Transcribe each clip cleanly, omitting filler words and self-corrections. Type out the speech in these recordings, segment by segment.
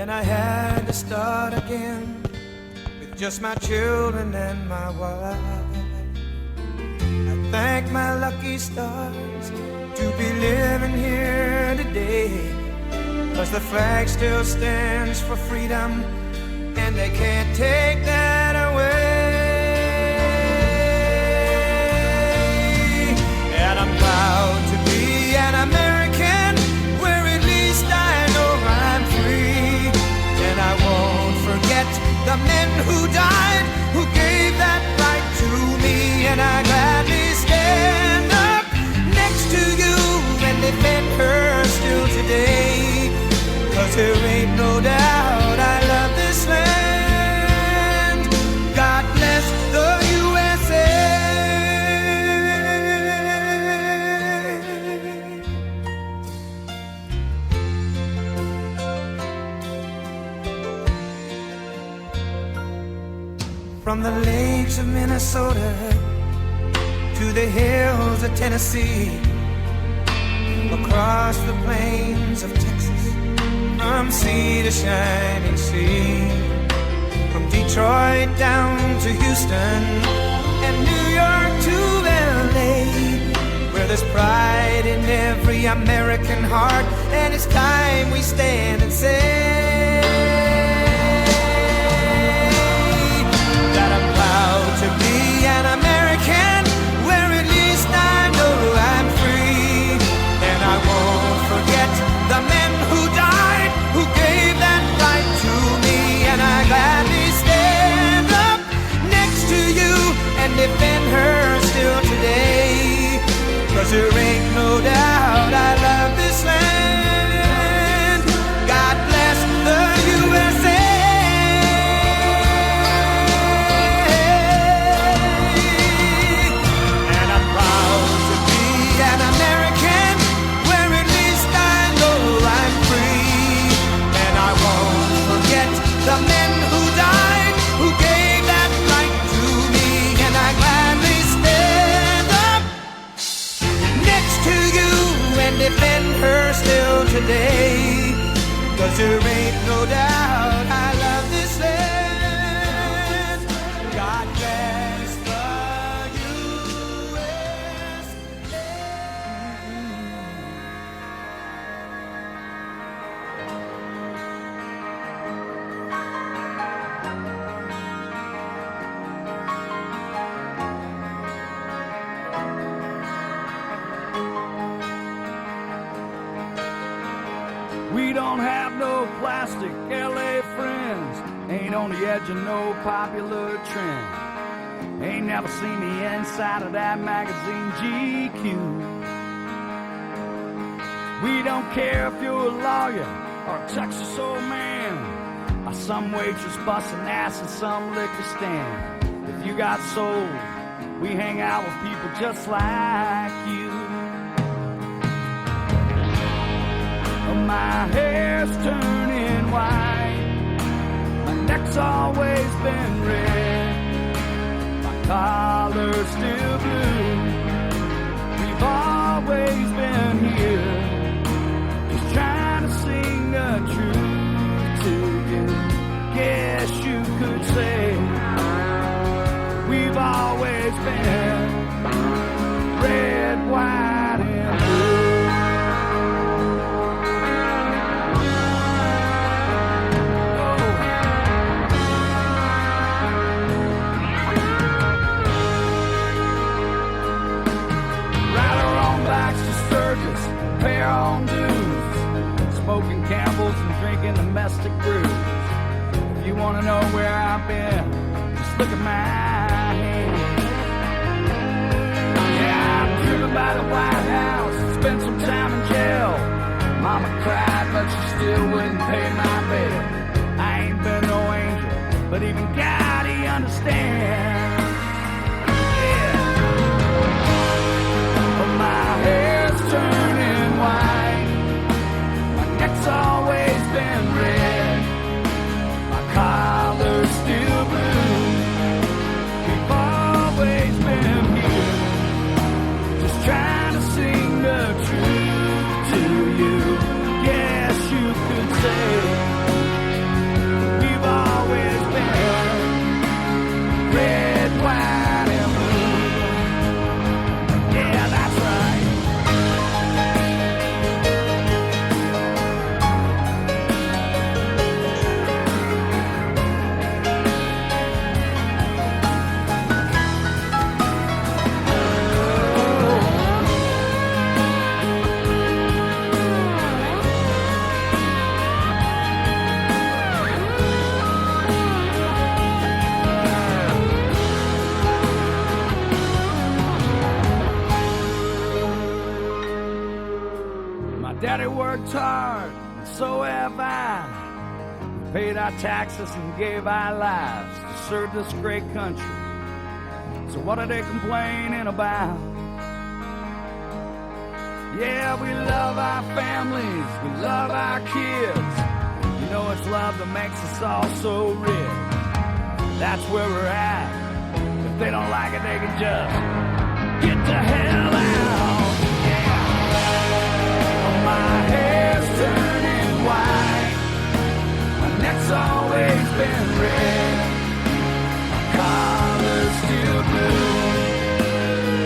Then I had to start again with just my children and my wife. I thank my lucky stars to be living here today, 'cause the flag still stands for freedom, and they can't take that away. And I'm proud to be an American, where at least I know I'm free. And I won't forget the men who died, who gave that right to me. And I gladly stand up next to you and defend her still today, 'cause there ain't no doubt I love this land. God bless the USA. From the lakes of Minnesota to the hills of Tennessee, across the plains of Texas, from sea to shining sea, from Detroit down to Houston and New York to LA, where there's pride in every American heart, and it's time we stand and say that I'm proud to be an American, where at least I know I'm free. And I won't forget the men who died, who gave that right to me. And I gladly stand up next to you and defend her still today, 'cause there ain't no doubt I love this land. God bless the USA. And I'm proud to be an American, where at least I know I'm free. And I won't forget the men who died, who gave that right to me. And I gladly stand up next to you and defend her still today, 'cause there ain't no doubt I love this land. God bless the USA. We don't have no plastic LA friends, ain't on the edge of no popular trend, ain't never seen the inside of that magazine GQ. We don't care if you're a lawyer or a Texas old man, or some waitress busting ass in some liquor stand. If you got soul, we hang out with people just like you. My hair's turning white, my neck's always been red, my collar's still blue. We've always been here, just trying to sing the truth to you. Guess you could say we've always been red, white, and blue. Pay our own dues, smoking Campbell's and drinking domestic brews. If you want to know where I've been, just look at my hand. Yeah, I'm driven by the White House, spent some time in jail. Mama cried, but she still wouldn't pay my bail. I ain't been no angel, but even God, he understands. Yeah. But my hair's turning white, my neck's always been red, my collar's still blue. We've always been here, just trying to Daddy worked hard, and so have I. We paid our taxes and gave our lives to serve this great country. So what are they complaining about? Yeah, we love our families, we love our kids. You know it's love that makes us all so rich. That's where we're at. If they don't like it, they can just get the hell out. Yeah. My hair's turning white. My neck's always been red. My collar's still blue.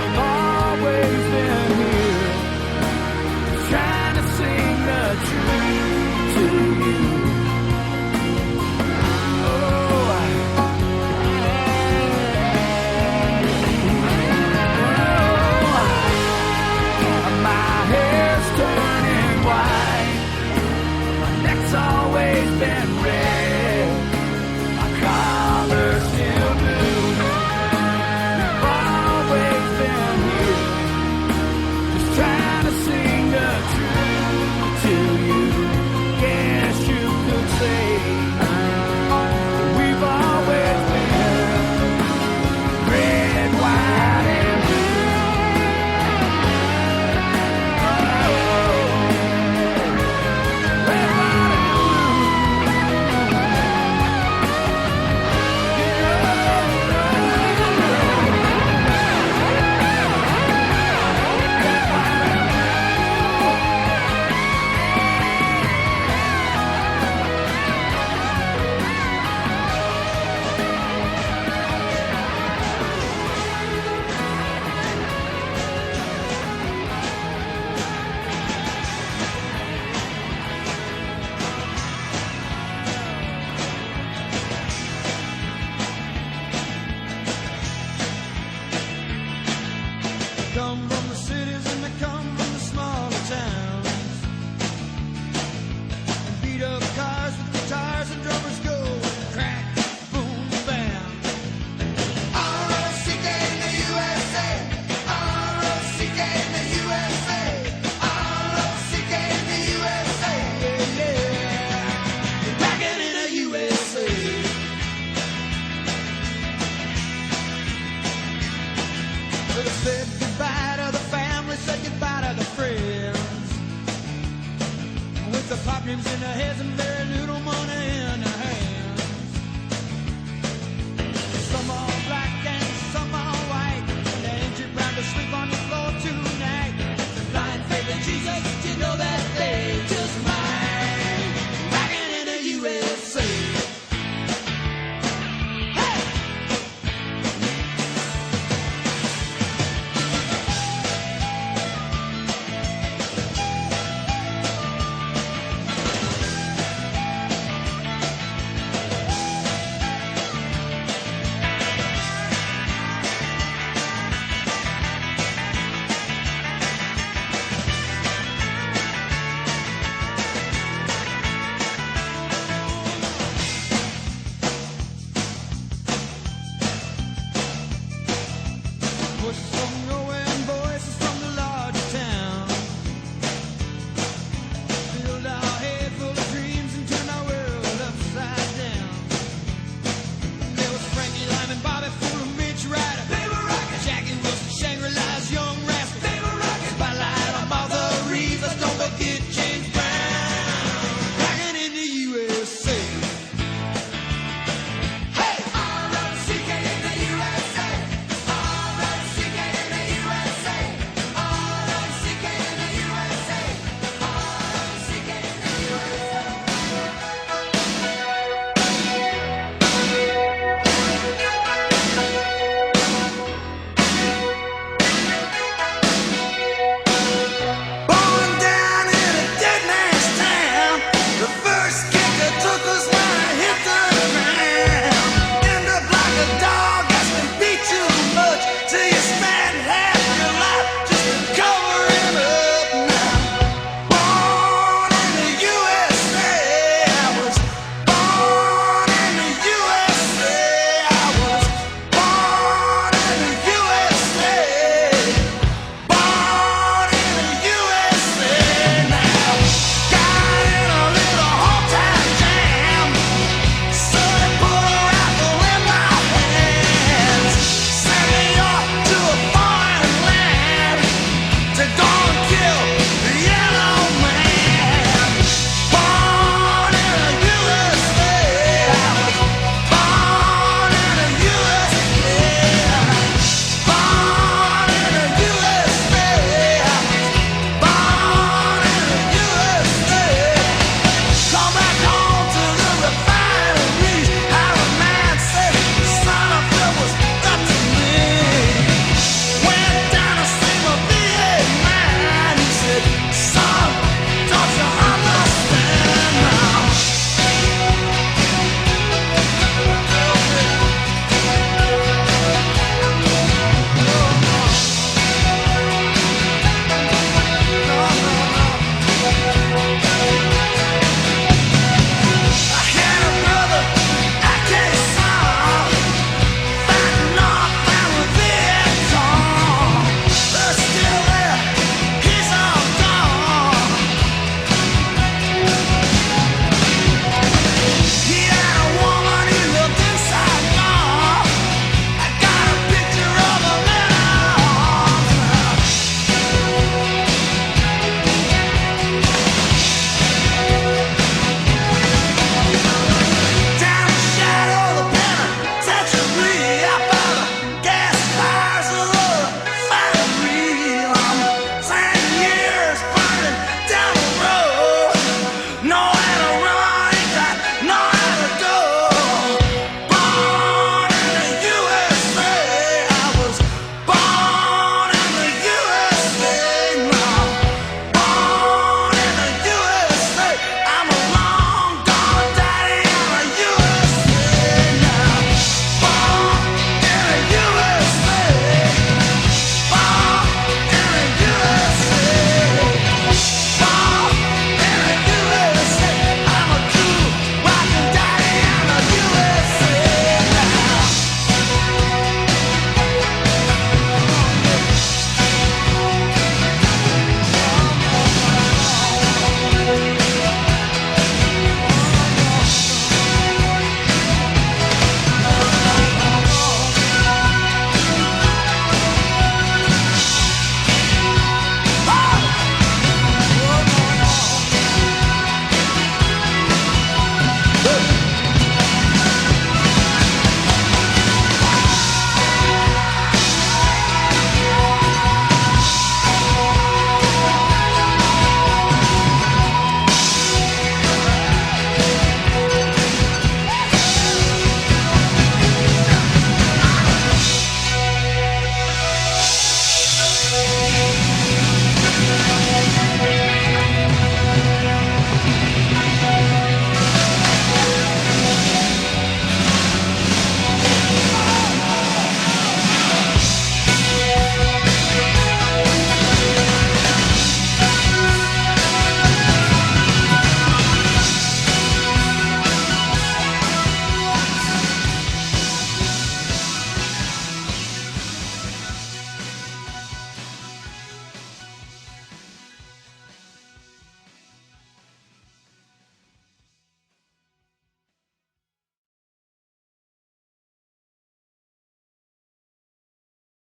I've always been here, trying to sing the truth to you. Always been red, my collar's still blue. You've always been here, just trying to sing the truth to you. Guess you could say we've always been red, white, and blue. Come from the cities and they come from the smaller towns. And beat up cars with guitars and drummers go crack, boom, bam. R-O-C-K in the USA, R-O-C-K in the USA, R-O-C-K in the USA, yeah, yeah. Rockin' in the USA. But it's said goodbye to the family, said goodbye to the friends. With the pop names in their heads and their